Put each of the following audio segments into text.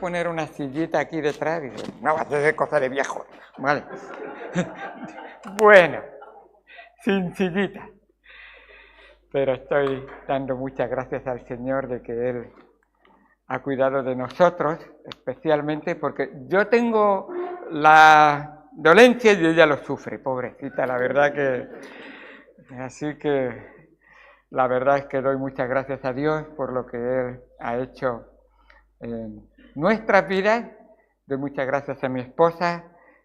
Poner una sillita aquí detrás y dice, no va a ser cosa de viejo, ¿vale? Bueno, sin sillita. Pero estoy dando muchas gracias al Señor de que Él ha cuidado de nosotros, especialmente porque yo tengo la dolencia y ella lo sufre, pobrecita, la verdad que... Así que la verdad es que doy muchas gracias a Dios por lo que Él ha hecho en nuestras vidas. Doy muchas gracias a mi esposa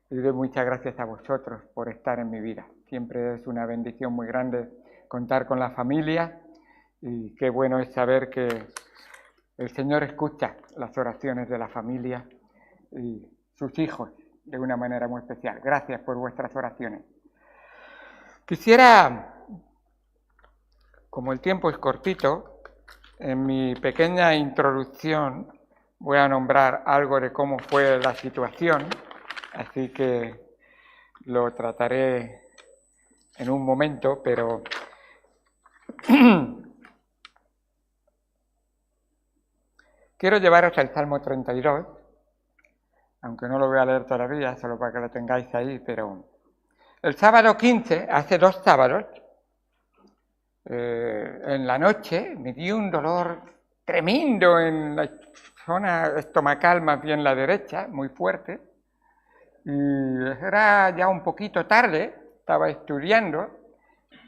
y doy muchas gracias a vosotros por estar en mi vida. Siempre es una bendición muy grande contar con la familia y qué bueno es saber que el Señor escucha las oraciones de la familia y sus hijos de una manera muy especial. Gracias por vuestras oraciones. Quisiera, como el tiempo es cortito, en mi pequeña introducción voy a nombrar algo de cómo fue la situación, así que lo trataré en un momento, pero quiero llevaros al Salmo 32, aunque no lo voy a leer todavía, solo para que lo tengáis ahí, pero el sábado 15, hace 2 sábados, en la noche me dio un dolor tremendo en la zona estomacal, más bien la derecha, muy fuerte, y era ya un poquito tarde, estaba estudiando,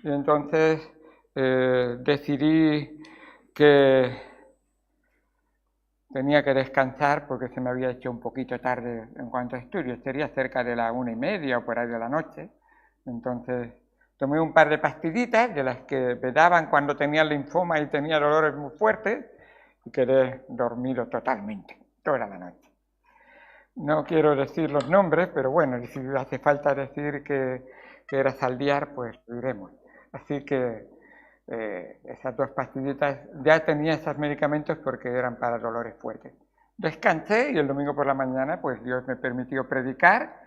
y entonces decidí que tenía que descansar porque se me había hecho un poquito tarde en cuanto a estudios, sería cerca de la 1:30 o por ahí de la noche, entonces tomé un par de pastillitas de las que me daban cuando tenía linfoma y tenía dolores muy fuertes y quedé dormido totalmente, toda la noche. No quiero decir los nombres, pero bueno, si hace falta decir que era Saldiar, pues lo diremos. Así que esas 2 pastillitas, ya tenía esos medicamentos porque eran para dolores fuertes. Descansé y el domingo por la mañana, pues Dios me permitió predicar.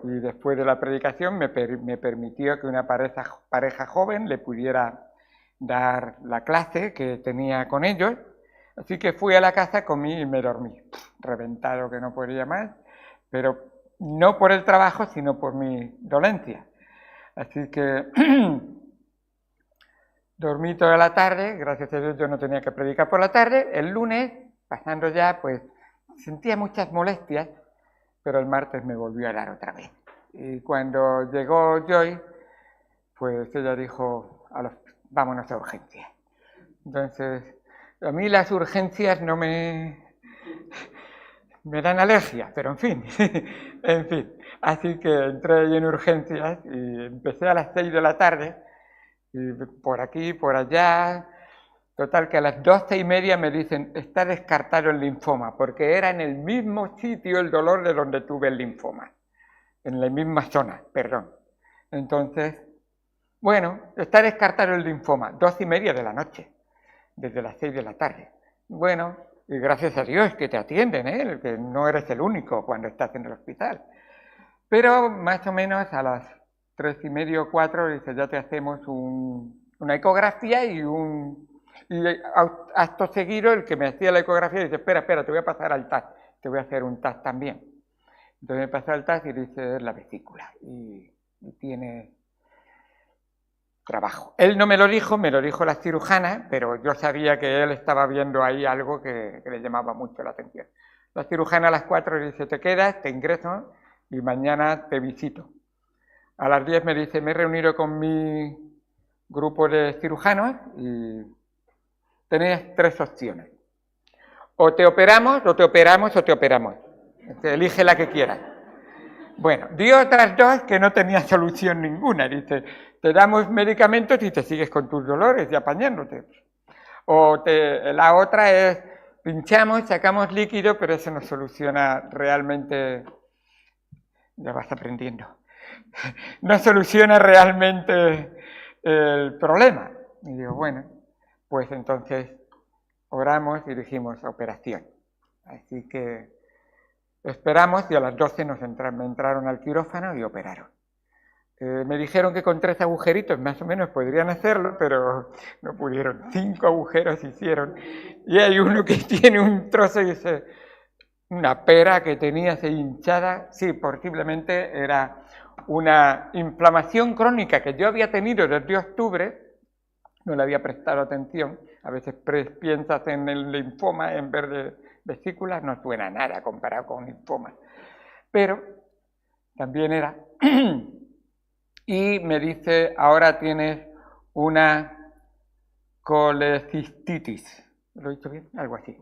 Y después de la predicación me permitió que una pareja joven le pudiera dar la clase que tenía con ellos. Así que fui a la casa, comí y me dormí, reventado que no podía más, pero no por el trabajo, sino por mi dolencia. Así que dormí toda la tarde, gracias a Dios yo no tenía que predicar por la tarde. El lunes, pasando ya, pues sentía muchas molestias, pero el martes me volvió a dar otra vez. Y cuando llegó Joy, pues ella dijo, vámonos a urgencias. Entonces, a mí las urgencias no me dan alergia, pero en fin, Así que entré ahí en urgencias y empecé a las 6 de la tarde, y por aquí, por allá. Total, que a las 12:30 me dicen, está descartado el linfoma, porque era en el mismo sitio el dolor de donde tuve el linfoma, en la misma zona, perdón. Entonces, bueno, está descartado el linfoma, 12:30 de la noche, desde las 6 de la tarde. Bueno, y gracias a Dios que te atienden, que no eres el único cuando estás en el hospital. Pero más o menos a las 3:30 o 4, dice, ya te hacemos una ecografía y acto seguido el que me hacía la ecografía dice, espera, te voy a pasar al TAC, te voy a hacer un TAC también. Entonces me pasó al TAC y dice, es la vesícula y tiene trabajo. Él no me lo dijo la cirujana, pero yo sabía que él estaba viendo ahí algo que le llamaba mucho la atención. La cirujana a las 4 dice, te quedas, te ingreso y mañana te visito. A las 10 me dice, me he reunido con mi grupo de cirujanos y tenéis 3 opciones. O te operamos, o te operamos, o te operamos. Elige la que quieras. Bueno, dio otras 2 que no tenía solución ninguna. Dice, te damos medicamentos y te sigues con tus dolores y apañándote. O la otra es, pinchamos, sacamos líquido, pero eso no soluciona realmente, ya vas aprendiendo, no soluciona realmente el problema. Y digo, bueno, pues entonces oramos y dijimos operación. Así que esperamos y a las 12 me entraron al quirófano y operaron. Me dijeron que con 3 agujeritos más o menos podrían hacerlo, pero no pudieron. 5 agujeros hicieron. Y hay uno que tiene un trozo y dice, una pera que tenía así hinchada, sí, posiblemente era una inflamación crónica que yo había tenido desde octubre, no le había prestado atención, a veces piensas en el linfoma en vez de vesículas, no suena nada comparado con linfoma, pero también era, y me dice, ahora tienes una colecistitis. ¿Lo he dicho bien? Algo así.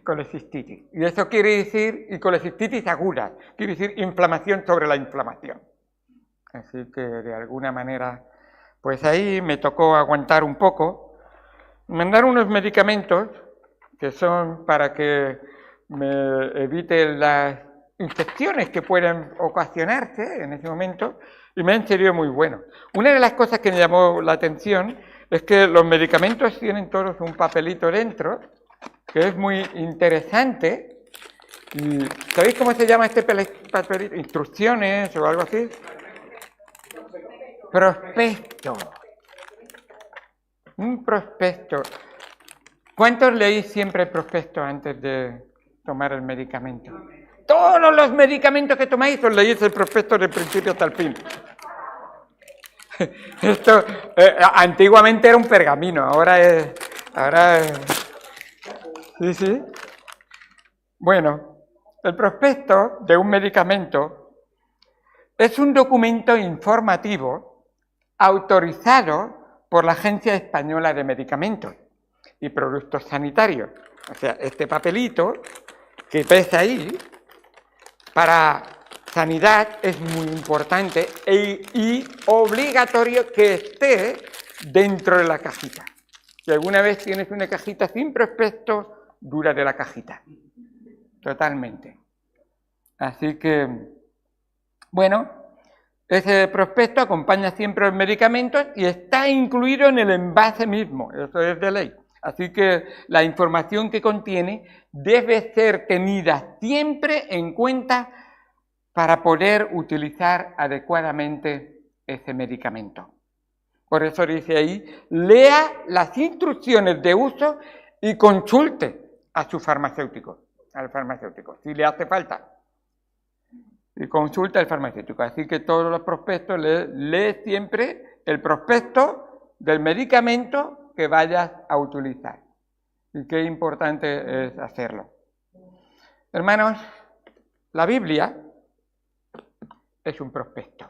Colecistitis. Y eso quiere decir, y colecistitis aguda, quiere decir inflamación sobre la inflamación. Así que de alguna manera, pues ahí me tocó aguantar un poco. Me mandaron unos medicamentos que son para que me evite las infecciones que pueden ocasionarse en ese momento, y me han servido muy bueno. Una de las cosas que me llamó la atención es que los medicamentos tienen todos un papelito dentro, que es muy interesante. Y ¿sabéis cómo se llama este papelito? ¿Instrucciones o algo así? Prospecto. Un prospecto. ¿Cuántos leéis siempre el prospecto antes de tomar el medicamento? Todos los medicamentos que tomáis os leéis el prospecto del principio hasta el fin. Esto antiguamente era un pergamino, ahora es... Sí, sí. Bueno, el prospecto de un medicamento es un documento informativo autorizado por la Agencia Española de Medicamentos y Productos Sanitarios. O sea, este papelito que ves ahí, para sanidad es muy importante y obligatorio que esté dentro de la cajita. Si alguna vez tienes una cajita sin prospecto, dura de la cajita. Totalmente. Así que, bueno, ese prospecto acompaña siempre los medicamentos y está incluido en el envase mismo, eso es de ley. Así que la información que contiene debe ser tenida siempre en cuenta para poder utilizar adecuadamente ese medicamento. Por eso dice ahí, lea las instrucciones de uso y consulte a su farmacéutico, al farmacéutico, si le hace falta. Y consulta al farmacéutico. Así que todos los prospectos, lee siempre el prospecto del medicamento que vayas a utilizar. Y qué importante es hacerlo. Hermanos, la Biblia es un prospecto.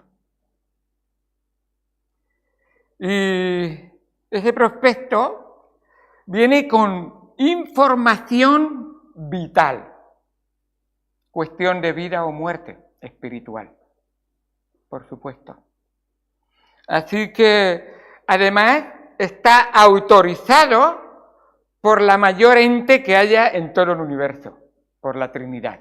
Y ese prospecto viene con información vital, cuestión de vida o muerte espiritual, por supuesto. Así que, además, está autorizado por la mayor ente que haya en todo el universo, por la Trinidad.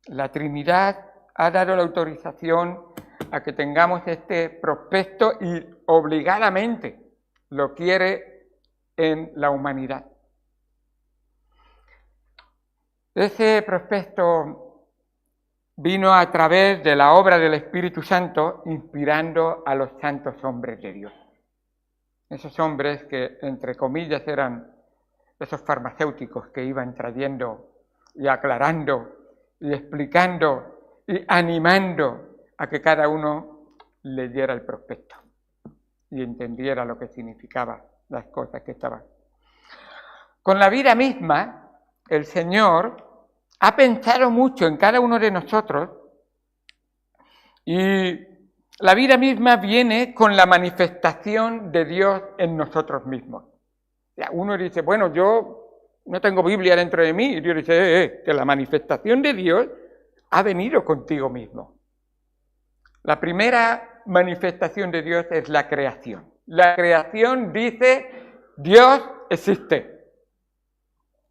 La Trinidad ha dado la autorización a que tengamos este prospecto y obligadamente lo quiere en la humanidad. Ese prospecto vino a través de la obra del Espíritu Santo, inspirando a los santos hombres de Dios. Esos hombres que, entre comillas, eran esos farmacéuticos que iban trayendo y aclarando y explicando y animando a que cada uno leyera el prospecto y entendiera lo que significaban las cosas que estaban. Con la vida misma, el Señor ha pensado mucho en cada uno de nosotros y la vida misma viene con la manifestación de Dios en nosotros mismos. Uno dice, bueno, yo no tengo Biblia dentro de mí, y Dios dice, que la manifestación de Dios ha venido contigo mismo. La primera manifestación de Dios es la creación. La creación dice, Dios existe.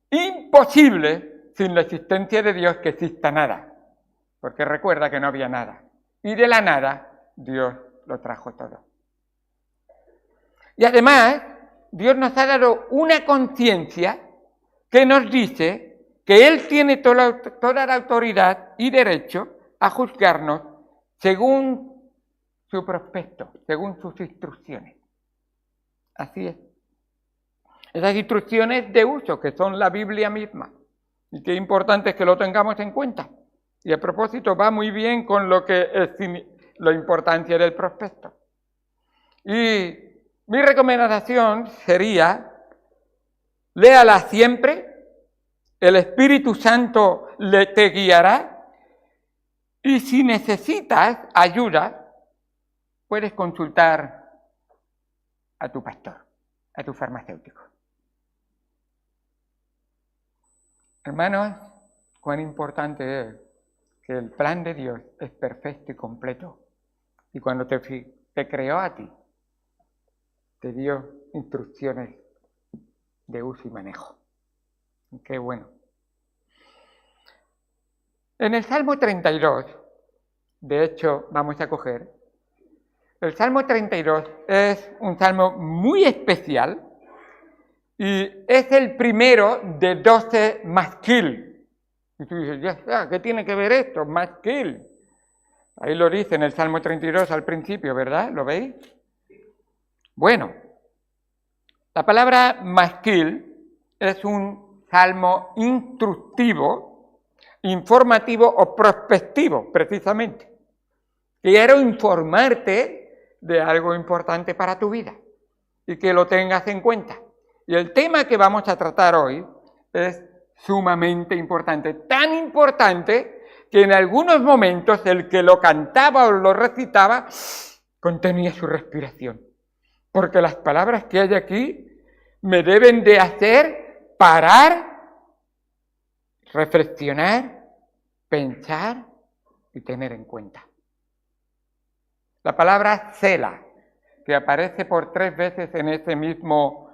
Imposible sin la existencia de Dios que exista nada, porque recuerda que no había nada. Y de la nada, Dios lo trajo todo. Y además, Dios nos ha dado una conciencia que nos dice que Él tiene toda la autoridad y derecho a juzgarnos según su prospecto, según sus instrucciones. Así es. Esas instrucciones de uso, que son la Biblia misma, Y qué importante es que lo tengamos en cuenta. Y a propósito, va muy bien con lo que es la importancia del prospecto. Y mi recomendación sería, léala siempre, el Espíritu Santo te guiará, y si necesitas ayuda, puedes consultar a tu pastor, a tu farmacéutico. Hermanos, cuán importante es que el plan de Dios es perfecto y completo. Y cuando te creó a ti, te dio instrucciones de uso y manejo. Qué bueno. En el Salmo 32, de hecho, vamos a coger, el Salmo 32 es un salmo muy especial y es el primero de 12 masquil. Y tú dices, ya está, ¿qué tiene que ver esto? Masquil. Ahí lo dice en el Salmo 32 al principio, ¿verdad? ¿Lo veis? Bueno, la palabra masquil es un salmo instructivo, informativo o prospectivo, precisamente. Quiero informarte de algo importante para tu vida y que lo tengas en cuenta. Y el tema que vamos a tratar hoy es sumamente importante, tan importante que en algunos momentos el que lo cantaba o lo recitaba contenía su respiración. Porque las palabras que hay aquí me deben de hacer parar, reflexionar, pensar y tener en cuenta. La palabra Selah, que aparece por 3 veces en ese mismo,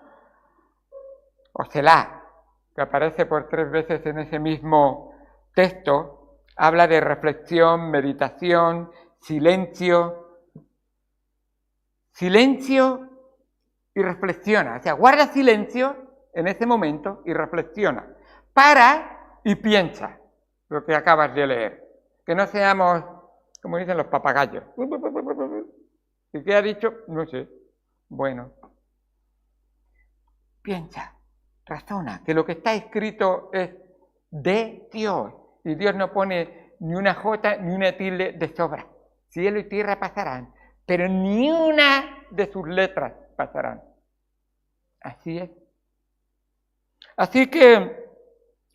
o Selah, que aparece por 3 veces en ese mismo texto, habla de reflexión, meditación, silencio. Silencio y reflexiona. O sea, guarda silencio en ese momento y reflexiona. Para y piensa lo que acabas de leer. Que no seamos, como dicen los papagayos. ¿Y qué ha dicho? No sé. Bueno. Piensa, razona, que lo que está escrito es de Dios. Y Dios no pone ni una jota ni una tilde de sobra. Cielo y tierra pasarán, pero ni una de sus letras pasarán. Así es. Así que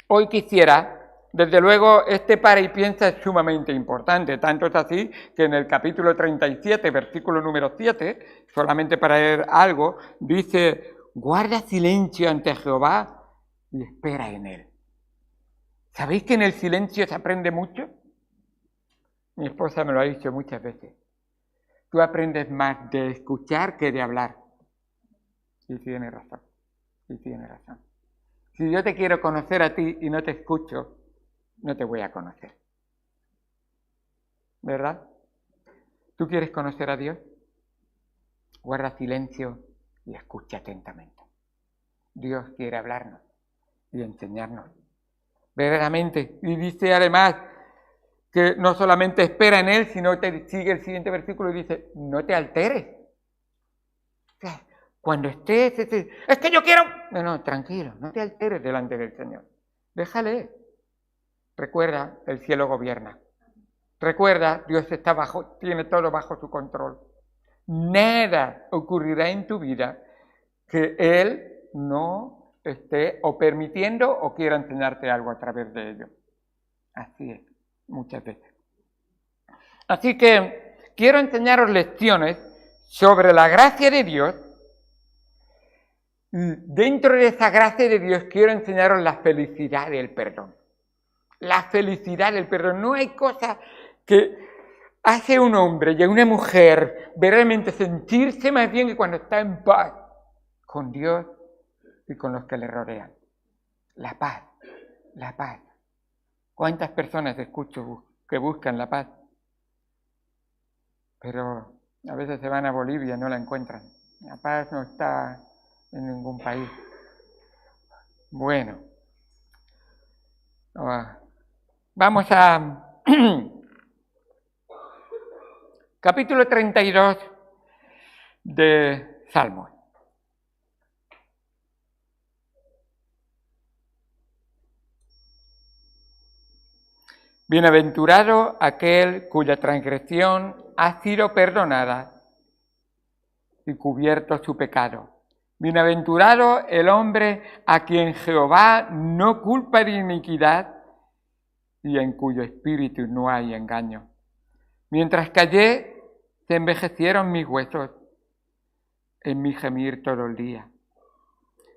hoy quisiera, desde luego, este para y piensa es sumamente importante. Tanto es así que en el capítulo 37, versículo número 7, solamente para leer algo, dice, guarda silencio ante Jehová y espera en él. ¿Sabéis que en el silencio se aprende mucho? Mi esposa me lo ha dicho muchas veces. Tú aprendes más de escuchar que de hablar. Y tiene razón. Y tiene razón. Si yo te quiero conocer a ti y no te escucho, no te voy a conocer. ¿Verdad? ¿Tú quieres conocer a Dios? Guarda silencio y escucha atentamente. Dios quiere hablarnos y enseñarnos. Verdaderamente. Y dice además que no solamente espera en Él, sino te sigue el siguiente versículo y dice, no te alteres. O sea, cuando estés, es que yo quiero... No, tranquilo, no te alteres delante del Señor. Déjale. Recuerda, el cielo gobierna. Recuerda, Dios está tiene todo bajo su control. Nada ocurrirá en tu vida que Él no esté o permitiendo o quiera enseñarte algo a través de ello. Así es, muchas veces. Así que quiero enseñaros lecciones sobre la gracia de Dios. Dentro de esa gracia de Dios quiero enseñaros la felicidad del perdón. La felicidad del perdón. No hay cosa que hace un hombre y una mujer verdaderamente sentirse más bien que cuando está en paz con Dios y con los que le rodean. La paz, la paz. ¿Cuántas personas escucho que buscan la paz? Pero a veces se van a Bolivia y no la encuentran. La paz no está en ningún país. Bueno, vamos a capítulo 32 de Salmos. Bienaventurado aquel cuya transgresión ha sido perdonada y cubierto su pecado. Bienaventurado el hombre a quien Jehová no culpa de iniquidad y en cuyo espíritu no hay engaño. Mientras callé, se envejecieron mis huesos en mi gemir todo el día.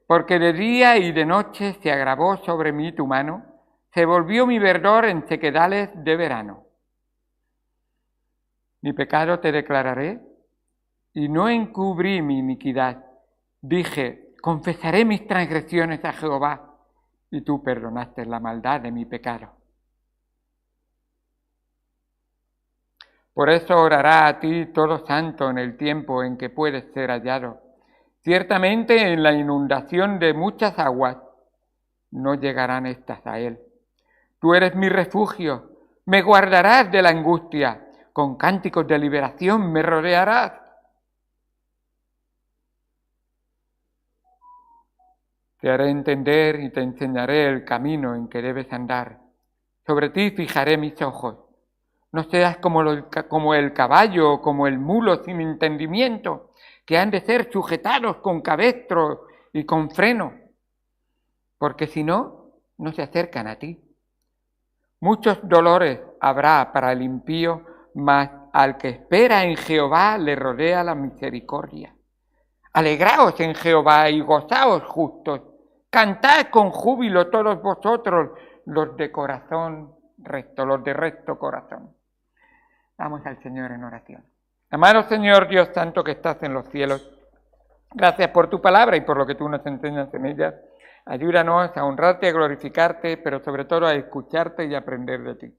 Porque de día y de noche se agravó sobre mí tu mano, se volvió mi verdor en sequedales de verano. Mi pecado te declararé y no encubrí mi iniquidad. Dije, confesaré mis transgresiones a Jehová, y tú perdonaste la maldad de mi pecado. Por eso orará a ti todo santo en el tiempo en que puedes ser hallado. Ciertamente en la inundación de muchas aguas no llegarán estas a él. Tú eres mi refugio, me guardarás de la angustia, con cánticos de liberación me rodearás. Te haré entender y te enseñaré el camino en que debes andar. Sobre ti fijaré mis ojos. No seas como el caballo o como el mulo sin entendimiento, que han de ser sujetados con cabestro y con freno, porque si no, no se acercan a ti. Muchos dolores habrá para el impío, mas al que espera en Jehová le rodea la misericordia. Alegraos en Jehová y gozaos justos. Cantad con júbilo todos vosotros, los de corazón recto, los de recto corazón. Vamos al Señor en oración. Amado Señor Dios Santo que estás en los cielos, gracias por tu palabra y por lo que tú nos enseñas en ella. Ayúdanos a honrarte, a glorificarte, pero sobre todo a escucharte y aprender de ti.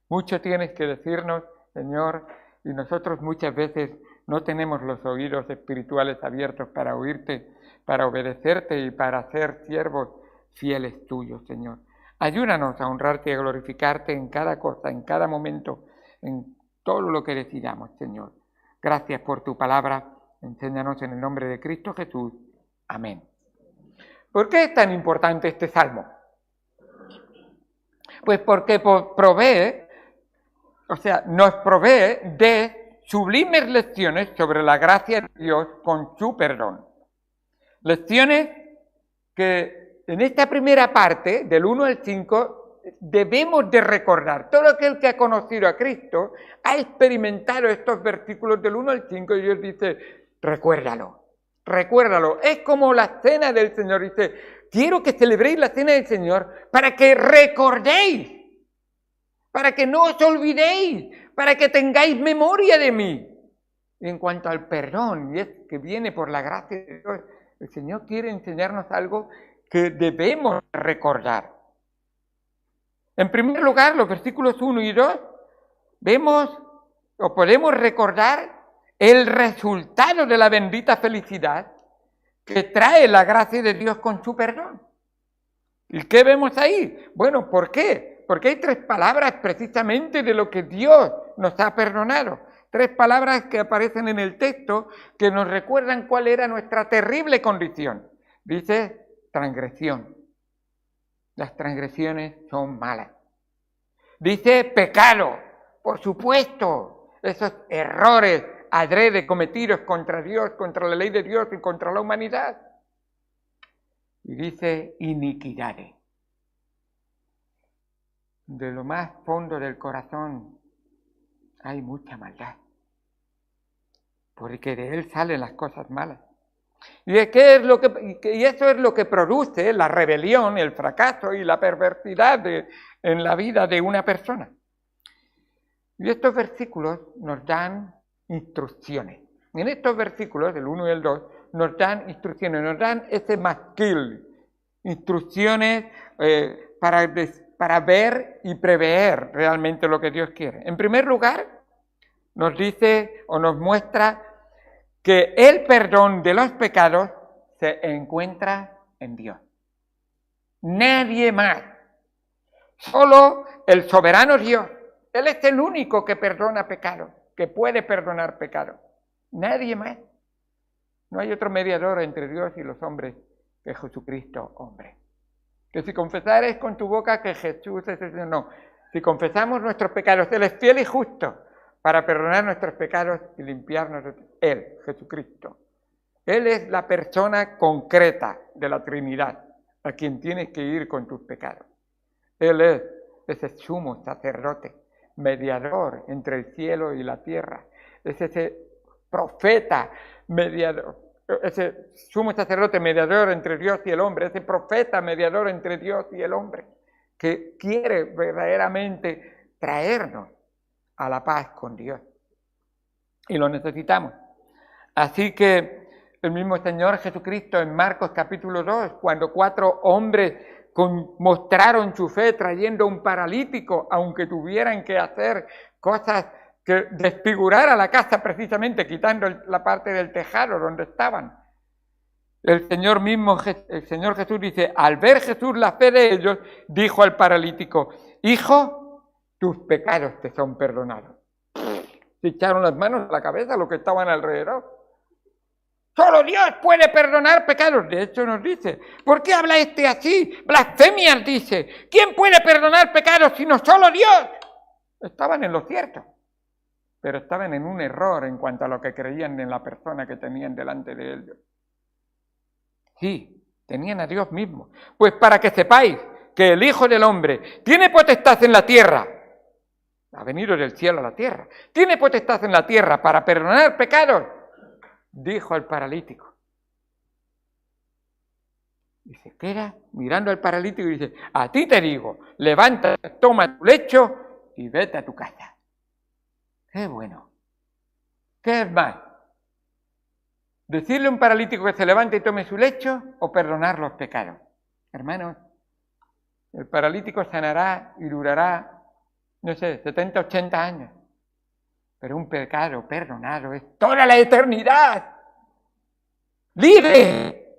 Mucho tienes que decirnos, Señor, y nosotros muchas veces no tenemos los oídos espirituales abiertos para oírte, para obedecerte y para ser siervos fieles tuyos, Señor. Ayúdanos a honrarte y a glorificarte en cada cosa, en cada momento, en todo lo que decidamos, Señor. Gracias por tu palabra. Enséñanos en el nombre de Cristo Jesús. Amén. ¿Por qué es tan importante este salmo? Pues porque nos provee de sublimes lecciones sobre la gracia de Dios con su perdón. Lecciones que en esta primera parte, del 1 al 5, debemos de recordar. Todo aquel que ha conocido a Cristo ha experimentado estos versículos del 1 al 5 y Dios dice, recuérdalo. Recuérdalo, es como la cena del Señor, dice, quiero que celebréis la cena del Señor para que recordéis, para que no os olvidéis, para que tengáis memoria de mí. Y en cuanto al perdón, y es que viene por la gracia de Dios, el Señor quiere enseñarnos algo que debemos recordar. En primer lugar, los versículos 1 y 2, vemos o podemos recordar el resultado de la bendita felicidad que trae la gracia de Dios con su perdón. ¿Y qué vemos ahí? Bueno, ¿por qué? Porque hay 3 palabras precisamente de lo que Dios nos ha perdonado. 3 palabras que aparecen en el texto que nos recuerdan cuál era nuestra terrible condición. Dice transgresión. Las transgresiones son malas. Dice pecado. Por supuesto, esos errores adrede cometidos contra Dios, contra la ley de Dios y contra la humanidad. Y dice iniquidades. De lo más fondo del corazón hay mucha maldad, porque de él salen las cosas malas. Y eso es lo que produce la rebelión, el fracaso y la perversidad en la vida de una persona. Y estos versículos nos dan instrucciones. En estos versículos, del 1 y el 2, nos dan instrucciones, nos dan ese masquil, instrucciones para ver y prever realmente lo que Dios quiere. En primer lugar, nos dice o nos muestra que el perdón de los pecados se encuentra en Dios. Nadie más. Solo el soberano Dios. Él es el único que perdona pecados, que puede perdonar pecados. Nadie más. No hay otro mediador entre Dios y los hombres que Jesucristo, hombre. Que si confesares con tu boca que Jesús es el Señor, no. Si confesamos nuestros pecados, Él es fiel y justo para perdonar nuestros pecados y limpiarnos. Él, Jesucristo. Él es la persona concreta de la Trinidad a quien tienes que ir con tus pecados. Él es ese sumo sacerdote, mediador entre el cielo y la tierra. Es ese profeta mediador, ese sumo sacerdote mediador entre Dios y el hombre, ese profeta mediador entre Dios y el hombre, que quiere verdaderamente traernos a la paz con Dios. Y lo necesitamos. Así que el mismo Señor Jesucristo en Marcos capítulo 2, cuando 4 hombres mostraron su fe trayendo un paralítico, aunque tuvieran que hacer cosas que desfigurara la casa precisamente, quitando la parte del tejado donde estaban. El Señor Jesús dice, al ver Jesús la fe de ellos, dijo al paralítico, hijo, tus pecados te son perdonados. Se echaron las manos a la cabeza los que estaban alrededor. Solo Dios puede perdonar pecados. De hecho nos dice, ¿por qué habla este así? Blasfemias dice. ¿Quién puede perdonar pecados sino solo Dios? Estaban en lo cierto, pero estaban en un error en cuanto a lo que creían en la persona que tenían delante de ellos. Sí, tenían a Dios mismo. Pues para que sepáis que el Hijo del Hombre tiene potestad en la tierra, ha venido del cielo a la tierra, tiene potestad en la tierra para perdonar pecados, dijo al paralítico. Y se queda mirando al paralítico y dice, a ti te digo, levántate, toma tu lecho y vete a tu casa. ¡Qué bueno! ¿Qué es más? ¿Decirle a un paralítico que se levante y tome su lecho o perdonar los pecados? Hermanos, el paralítico sanará y durará, no sé, 70, 80 años. Pero un pecado perdonado es toda la eternidad. ¡Libre!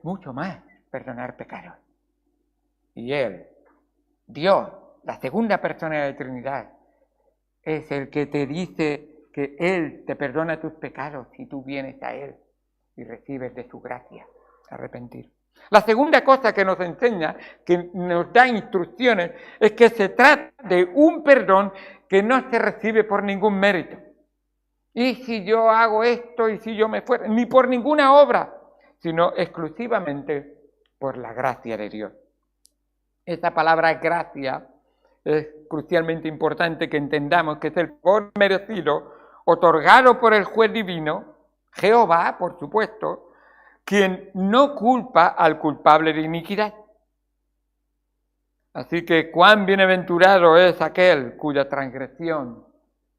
Mucho más perdonar pecados. Y Él, Dios, la segunda persona de la Trinidad, es el que te dice que Él te perdona tus pecados si tú vienes a Él y recibes de su gracia arrepentir. La segunda cosa que nos enseña, que nos da instrucciones, es que se trata de un perdón que no se recibe por ningún mérito. Y si yo hago esto, y si yo me fuera, ni por ninguna obra, sino exclusivamente por la gracia de Dios. Esta palabra gracia es crucialmente importante que entendamos que es el favor merecido otorgado por el juez divino, Jehová, por supuesto, quien no culpa al culpable de iniquidad. Así que cuán bienaventurado es aquel cuya transgresión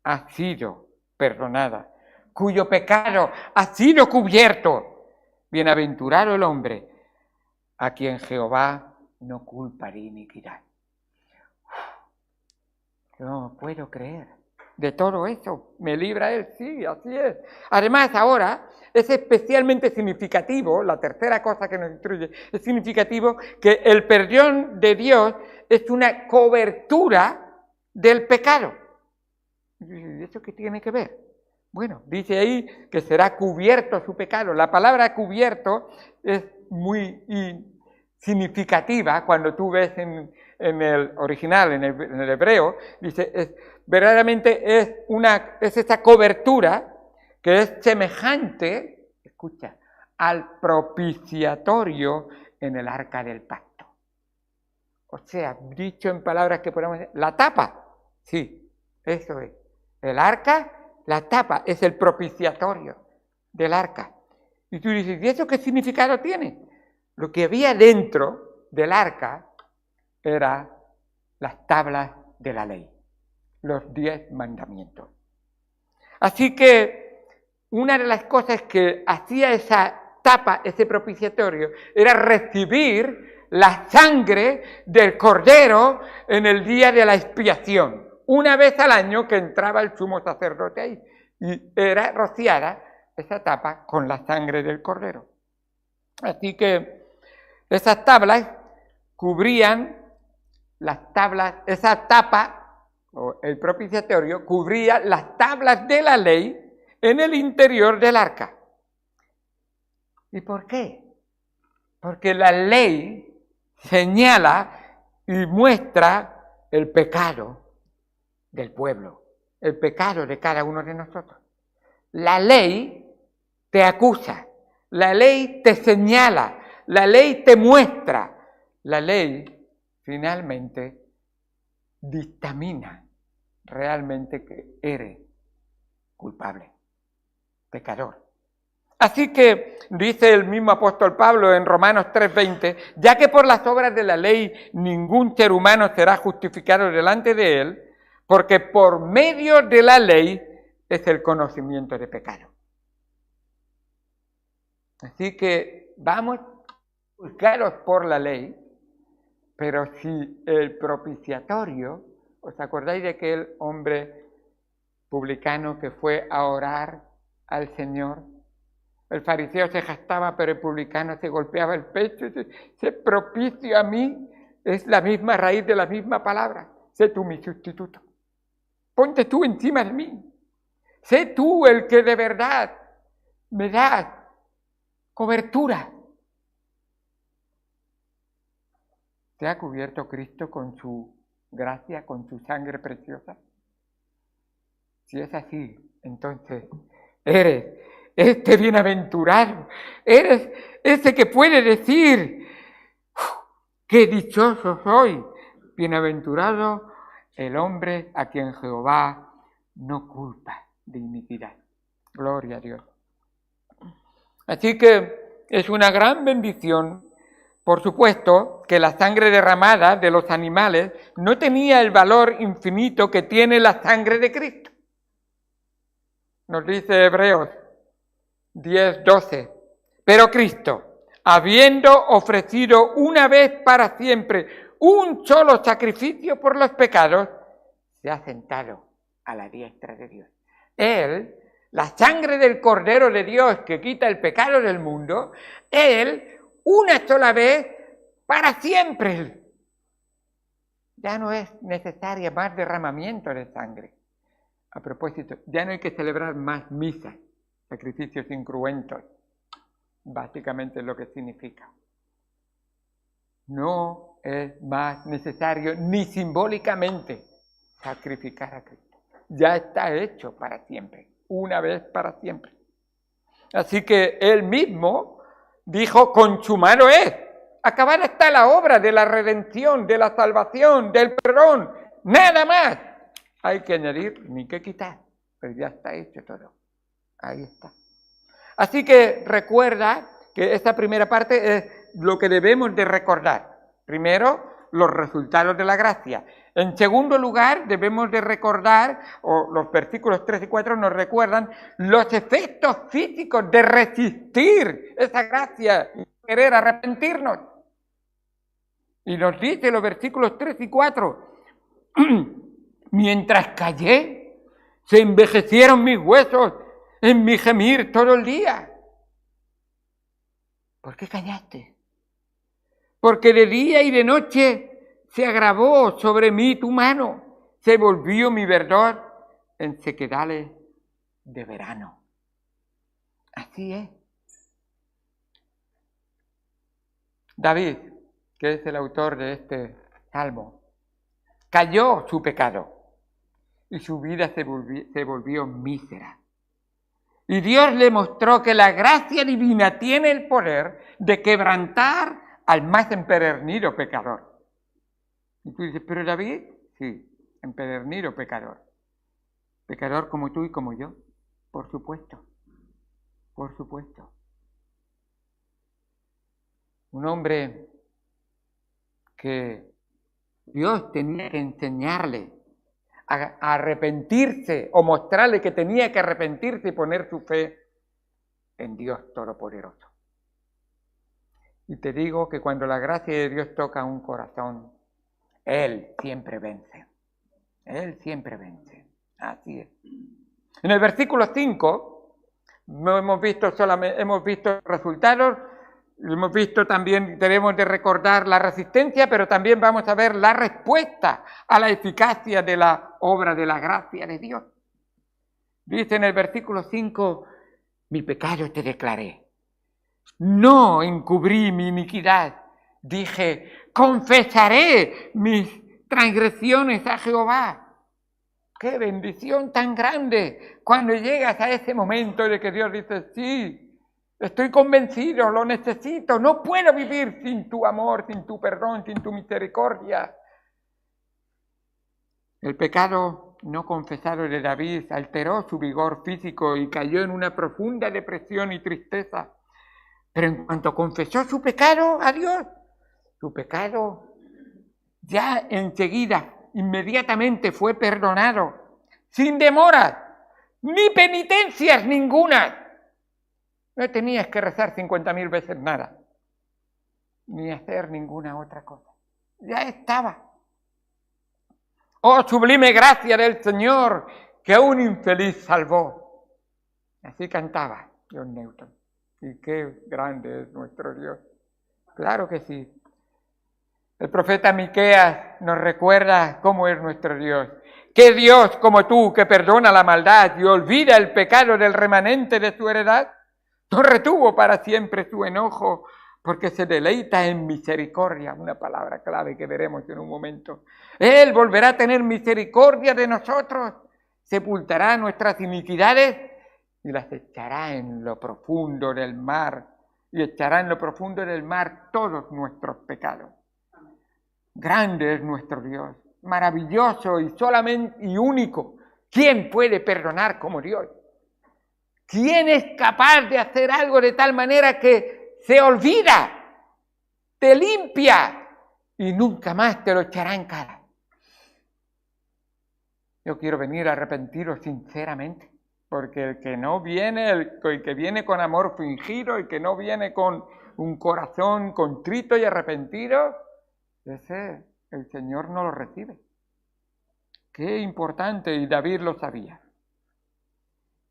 ha sido perdonada, cuyo pecado ha sido cubierto. Bienaventurado el hombre a quien Jehová no culpa de iniquidad. No puedo creer. De todo eso me libra Él, sí, así es. Además, ahora es especialmente significativo, la tercera cosa que nos instruye, es significativo que el perdón de Dios es una cobertura del pecado. ¿Y eso qué tiene que ver? Bueno, dice ahí que será cubierto su pecado. La palabra cubierto es muy significativa cuando tú ves en el original, en el hebreo, dice, verdaderamente es esta cobertura que es semejante, escucha, al propiciatorio en el arca del pacto. O sea, dicho en palabras que podemos decir, la tapa, sí, eso es. El arca, la tapa, es el propiciatorio del arca. Y tú dices, ¿y eso qué significado tiene? Lo que había dentro del arca eran las tablas de la ley, los 10 mandamientos. Así que una de las cosas que hacía esa tapa, ese propiciatorio, era recibir la sangre del cordero en el día de la expiación. Una vez al año que entraba el sumo sacerdote ahí y era rociada esa tapa con la sangre del cordero. Así que esas tablas cubrían las tablas, esa tapa, o el propiciatorio, cubría las tablas de la ley en el interior del arca. ¿Y por qué? Porque la ley señala y muestra el pecado del pueblo, el pecado de cada uno de nosotros. La ley te acusa, la ley te señala, la ley te muestra, la ley finalmente dictamina realmente que eres culpable, pecador. Así que dice el mismo apóstol Pablo en Romanos 3:20, ya que por las obras de la ley ningún ser humano será justificado delante de él, porque por medio de la ley es el conocimiento de pecado. Así que vamos juzgados por la ley, pero si el propiciatorio, ¿os acordáis de aquel hombre publicano que fue a orar al Señor? El fariseo se jactaba, pero el publicano se golpeaba el pecho. Ese propicio a mí es la misma raíz de la misma palabra. Sé tú mi sustituto. Ponte tú encima de mí. Sé tú el que de verdad me da cobertura. ¿Te ha cubierto Cristo con su gracia, con su sangre preciosa? Si es así, entonces eres este bienaventurado, eres ese que puede decir, ¡qué dichoso soy! Bienaventurado el hombre a quien Jehová no culpa de iniquidad. Gloria a Dios. Así que es una gran bendición. Por supuesto que la sangre derramada de los animales no tenía el valor infinito que tiene la sangre de Cristo. Nos dice Hebreos 10:12. Pero Cristo, habiendo ofrecido una vez para siempre un solo sacrificio por los pecados, se ha sentado a la diestra de Dios. Él, la sangre del Cordero de Dios que quita el pecado del mundo, Él, una sola vez, para siempre. Ya no es necesaria más derramamiento de sangre. A propósito, ya no hay que celebrar más misas, sacrificios incruentos. Básicamente es lo que significa. No es más necesario ni simbólicamente sacrificar a Cristo. Ya está hecho para siempre, una vez para siempre. Así que Él mismo dijo, consumado es. Acabada está la obra de la redención, de la salvación, del perdón. Nada más. Hay que añadir ni que quitar, pero ya está hecho todo. Ahí está. Así que recuerda que esta primera parte es lo que debemos de recordar. Primero, los resultados de la gracia. En segundo lugar, debemos de recordar, o los versículos 3 y 4 nos recuerdan, los efectos físicos de resistir esa gracia y querer arrepentirnos. Y nos dice los versículos 3 y 4, mientras callé, se envejecieron mis huesos en mi gemir todo el día. ¿Por qué callaste? Porque de día y de noche se agravó sobre mí tu mano, se volvió mi verdor en sequedales de verano. Así es. David, que es el autor de este salmo, cayó su pecado y su vida se volvió mísera. Y Dios le mostró que la gracia divina tiene el poder de quebrantar al más empedernido pecador. Y tú dices, pero David, sí, empedernido pecador. Pecador como tú y como yo, por supuesto, por supuesto. Un hombre que Dios tenía que enseñarle a arrepentirse o mostrarle que tenía que arrepentirse y poner su fe en Dios Todopoderoso. Y te digo que cuando la gracia de Dios toca un corazón, Él siempre vence. Él siempre vence. Así es. En el versículo 5 hemos visto resultados. Hemos visto también, tenemos de recordar la resistencia, pero también vamos a ver la respuesta a la eficacia de la obra de la gracia de Dios. Dice en el versículo 5, mi pecado te declaré. No encubrí mi iniquidad. Dije, confesaré mis transgresiones a Jehová. ¡Qué bendición tan grande! Cuando llegas a ese momento de que Dios dice, sí, estoy convencido, lo necesito, no puedo vivir sin tu amor, sin tu perdón, sin tu misericordia. El pecado no confesado de David alteró su vigor físico y cayó en una profunda depresión y tristeza. Pero en cuanto confesó su pecado a Dios, su pecado ya enseguida, inmediatamente fue perdonado, sin demora, ni penitencias ninguna. No tenías que rezar 50.000 veces nada, ni hacer ninguna otra cosa. Ya estaba. Oh, sublime gracia del Señor, que a un infeliz salvó. Así cantaba John Newton. Y qué grande es nuestro Dios. Claro que sí. El profeta Miqueas nos recuerda cómo es nuestro Dios. ¿Qué Dios como tú que perdona la maldad y olvida el pecado del remanente de su heredad? No retuvo para siempre su enojo, porque se deleita en misericordia, una palabra clave que veremos en un momento. Él volverá a tener misericordia de nosotros, sepultará nuestras iniquidades y las echará en lo profundo del mar, y echará en lo profundo del mar todos nuestros pecados. Grande es nuestro Dios, maravilloso y solamente y único. ¿Quién puede perdonar como Dios? ¿Quién es capaz de hacer algo de tal manera que se olvida, te limpia y nunca más te lo echará en cara? Yo quiero venir a arrepentiros sinceramente, porque el que no viene, el que viene con amor fingido, el que no viene con un corazón contrito y arrepentido, ese el Señor no lo recibe. Qué importante, y David lo sabía.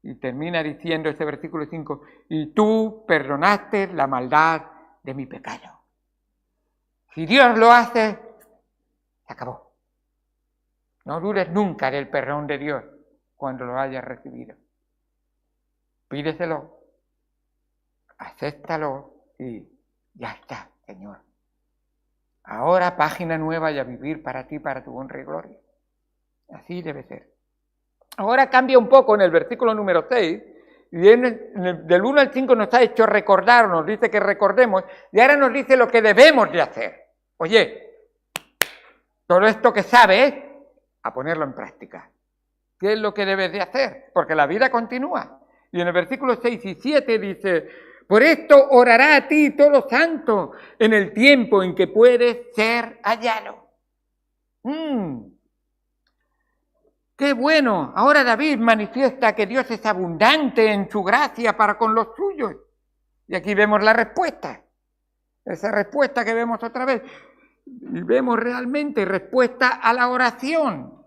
Y termina diciendo ese versículo 5, y tú perdonaste la maldad de mi pecado. Si Dios lo hace, se acabó. No dudes nunca del perdón de Dios cuando lo hayas recibido. Pídeselo, acéptalo y ya está, Señor. Ahora página nueva y a vivir para ti, para tu honra y gloria. Así debe ser. Ahora cambia un poco en el versículo número 6, y del 1 al 5 nos ha hecho recordar, nos dice que recordemos, y ahora nos dice lo que debemos de hacer. Oye, todo esto que sabes, a ponerlo en práctica. ¿Qué es lo que debes de hacer? Porque la vida continúa. Y en el versículo 6 y 7 dice, por esto orará a ti todo santo en el tiempo en que puedes ser hallado. ¡Qué bueno! Ahora David manifiesta que Dios es abundante en su gracia para con los suyos. Y aquí vemos la respuesta. Esa respuesta que vemos otra vez. Y vemos realmente respuesta a la oración.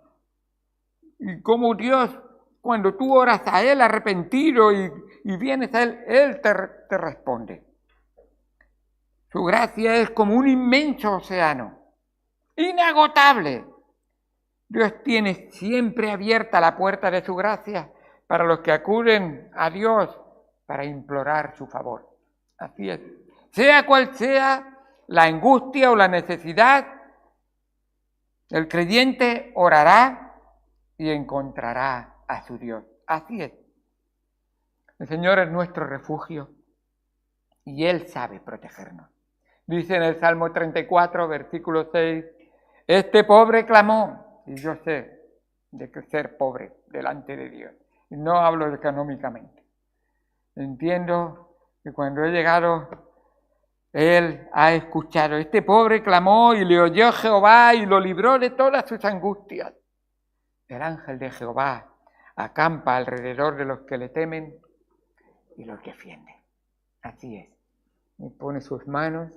Y cómo Dios, cuando tú oras a Él arrepentido y vienes a Él, Él te responde. Su gracia es como un inmenso océano, inagotable. Dios tiene siempre abierta la puerta de su gracia para los que acuden a Dios para implorar su favor. Así es. Sea cual sea la angustia o la necesidad, el creyente orará y encontrará a su Dios. Así es. El Señor es nuestro refugio y Él sabe protegernos. Dice en el Salmo 34, versículo 6, este pobre clamó. Y yo sé de que ser pobre delante de Dios. Y no hablo económicamente. Entiendo que cuando he llegado, Él ha escuchado. Este pobre clamó y le oyó Jehová y lo libró de todas sus angustias. El ángel de Jehová acampa alrededor de los que le temen y los defiende. Así es. Y pone sus manos,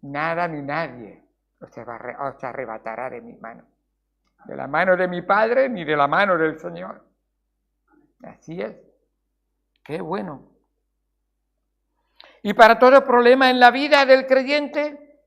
nada ni nadie os arrebatará de mis manos. De la mano de mi Padre, ni de la mano del Señor. Así es. Qué bueno. Y para todo problema en la vida del creyente,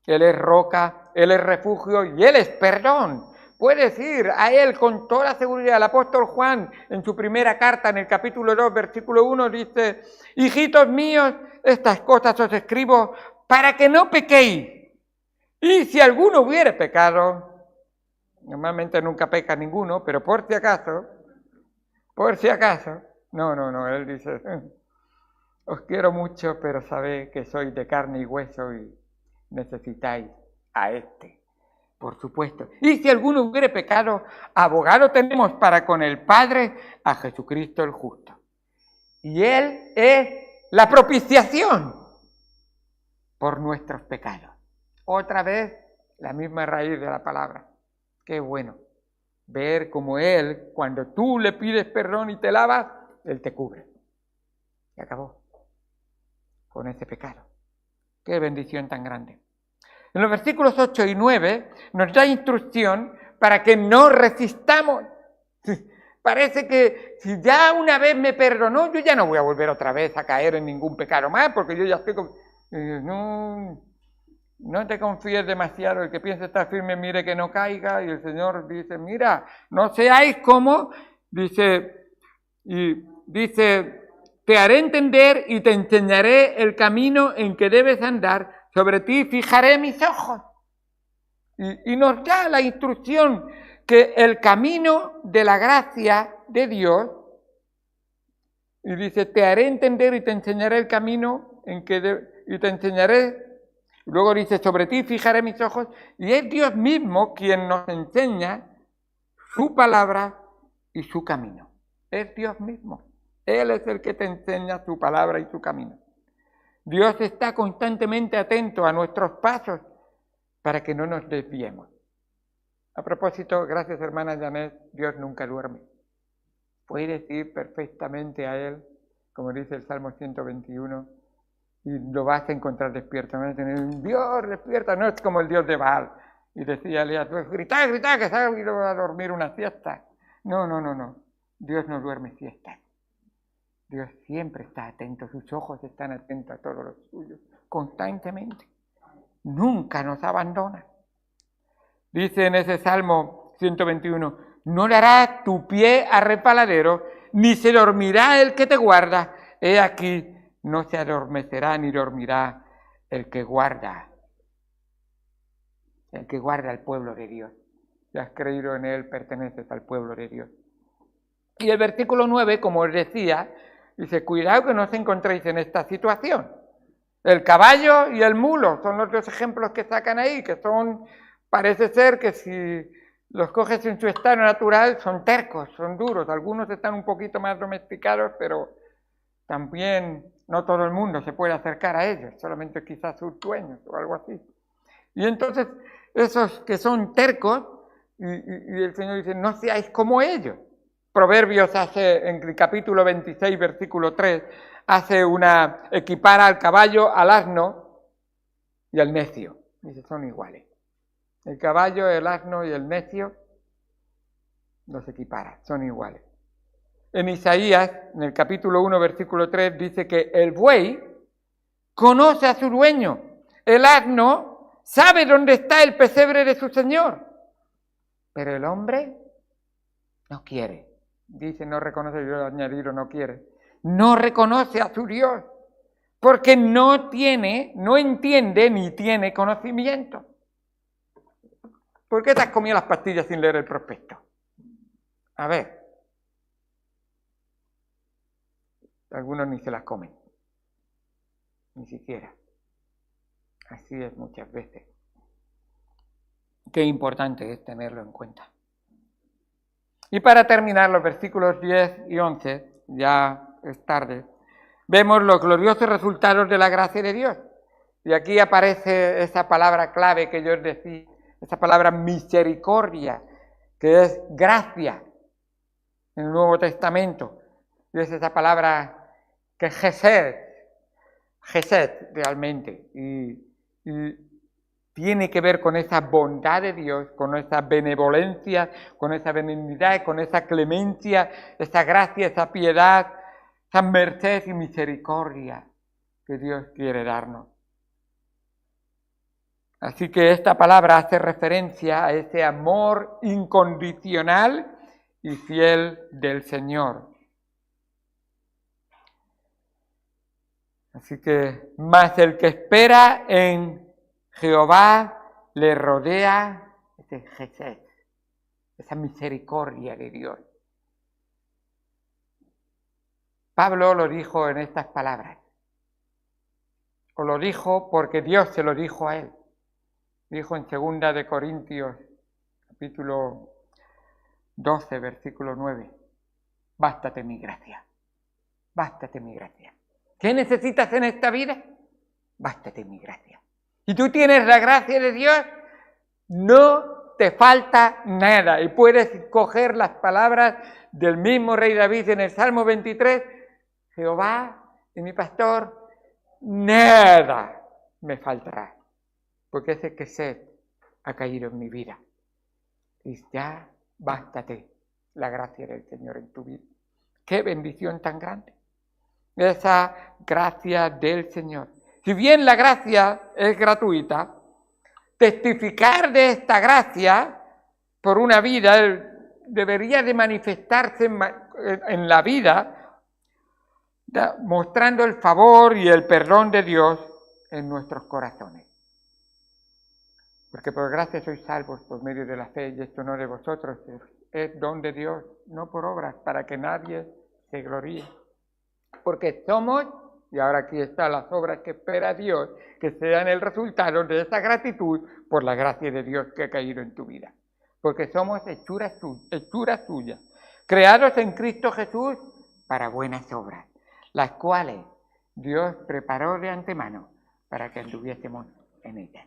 Él es roca, Él es refugio y Él es perdón. Puedes ir a Él con toda seguridad. El apóstol Juan, en su primera carta, en el capítulo 2, versículo 1, dice, hijitos míos, estas cosas os escribo para que no pequéis. Y si alguno hubiere pecado, normalmente nunca peca ninguno, pero por si acaso, no, él dice, os quiero mucho, pero sabéis que sois de carne y hueso y necesitáis a este, por supuesto. Y si alguno hubiere pecado, abogado tenemos para con el Padre, a Jesucristo el justo. Y Él es la propiciación por nuestros pecados. Otra vez, la misma raíz de la palabra. Qué bueno ver cómo Él, cuando tú le pides perdón y te lavas, Él te cubre. Se acabó con ese pecado. Qué bendición tan grande. En los versículos 8 y 9 nos da instrucción para que no resistamos. Parece que si ya una vez me perdonó, yo ya no voy a volver otra vez a caer en ningún pecado más, porque yo ya estoy con... No te confíes demasiado, el que piensa estar firme mire que no caiga, y el Señor dice, mira, no seáis como, dice, te haré entender y te enseñaré el camino en que debes andar, sobre ti fijaré mis ojos. Y nos da la instrucción que el camino de la gracia de Dios, y dice, te haré entender y te enseñaré el camino en que y te enseñaré. Luego dice, sobre ti fijaré mis ojos, y es Dios mismo quien nos enseña su palabra y su camino. Es Dios mismo. Él es el que te enseña su palabra y su camino. Dios está constantemente atento a nuestros pasos para que no nos desviemos. A propósito, gracias hermana Janet, Dios nunca duerme. Puedes ir perfectamente a Él, como dice el Salmo 121, y lo vas a encontrar despierto. No es Dios despierta, no es como el Dios de Baal. Y decía Elías, pues grita, que se ha ido a dormir una siesta. No. Dios no duerme siesta. Dios siempre está atento, sus ojos están atentos a todos los suyos, constantemente. Nunca nos abandona. Dice en ese Salmo 121, no dará tu pie a resbaladero, ni se dormirá el que te guarda. He aquí, no se adormecerá ni dormirá el que guarda al pueblo de Dios. Si has creído en Él, perteneces al pueblo de Dios. Y el versículo 9, como os decía, dice, cuidado que no os encontréis en esta situación. El caballo y el mulo son los dos ejemplos que sacan ahí, que son, parece ser que si los coges en su estado natural, son tercos, son duros. Algunos están un poquito más domesticados, pero también no todo el mundo se puede acercar a ellos, solamente quizás sus dueños o algo así. Y entonces, esos que son tercos, y el Señor dice, no seáis como ellos. Proverbios hace, en el capítulo 26, versículo 3, equipara al caballo, al asno y al necio. Dice, son iguales. El caballo, el asno y el necio los equipara, son iguales. En Isaías, en el capítulo 1, versículo 3, dice que el buey conoce a su dueño, el asno sabe dónde está el pesebre de su señor, pero el hombre no quiere. Dice, no reconoce, yo he añadido, no quiere. No reconoce a su Dios, porque no entiende ni tiene conocimiento. ¿Por qué te has comido las pastillas sin leer el prospecto? A ver. Algunos ni se las comen. Ni siquiera. Así es muchas veces. Qué importante es tenerlo en cuenta. Y para terminar, los versículos 10 y 11, ya es tarde, vemos los gloriosos resultados de la gracia de Dios. Y aquí aparece esa palabra clave que yo os decía, esa palabra misericordia, que es gracia en el Nuevo Testamento. Y es esa palabra que es Gesed realmente. Y tiene que ver con esa bondad de Dios, con esa benevolencia, con esa benignidad, con esa clemencia, esa gracia, esa piedad, esa merced y misericordia que Dios quiere darnos. Así que esta palabra hace referencia a ese amor incondicional y fiel del Señor. Así que, más el que espera en Jehová le rodea ese Jesús, esa misericordia de Dios. Pablo lo dijo en estas palabras, o lo dijo porque Dios se lo dijo a él. Dijo en 2 de Corintios, capítulo 12, versículo 9, bástate mi gracia, bástate mi gracia. ¿Qué necesitas en esta vida? Bástate mi gracia. Si tú tienes la gracia de Dios, no te falta nada. Y puedes coger las palabras del mismo rey David en el Salmo 23, Jehová es mi pastor, nada me faltará, porque ese Jesús ha caído en mi vida. Y ya bástate la gracia del Señor en tu vida. ¡Qué bendición tan grande! Esa gracia del Señor. Si bien la gracia es gratuita, testificar de esta gracia por una vida debería de manifestarse en la vida, mostrando el favor y el perdón de Dios en nuestros corazones. Porque por gracia sois salvos por medio de la fe, y esto no de vosotros, es don de Dios, no por obras, para que nadie se gloríe. Porque somos, y ahora aquí están las obras que espera Dios, que sean el resultado de esa gratitud por la gracia de Dios que ha caído en tu vida. Porque somos hechuras suyas, creados en Cristo Jesús para buenas obras, las cuales Dios preparó de antemano para que anduviésemos en ellas.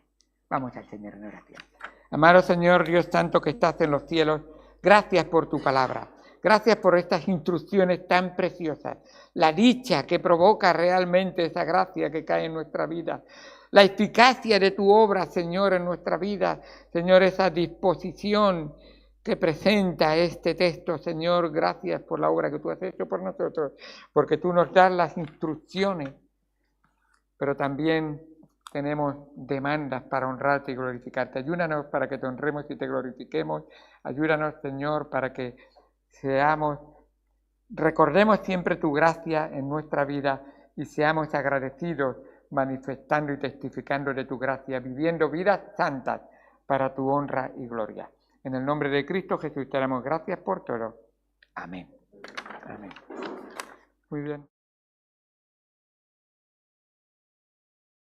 Vamos al Señor en oración. Amado Señor, Dios santo que estás en los cielos, gracias por tu palabra. Gracias por estas instrucciones tan preciosas. La dicha que provoca realmente esa gracia que cae en nuestra vida. La eficacia de tu obra, Señor, en nuestra vida. Señor, esa disposición que presenta este texto. Señor, gracias por la obra que tú has hecho por nosotros. Porque tú nos das las instrucciones. Pero también tenemos demandas para honrarte y glorificarte. Ayúdanos para que te honremos y te glorifiquemos. Ayúdanos, Señor, para que recordemos siempre tu gracia en nuestra vida y seamos agradecidos manifestando y testificando de tu gracia, viviendo vidas santas para tu honra y gloria. En el nombre de Cristo Jesús te damos gracias por todo. Amén. Amén. Muy bien.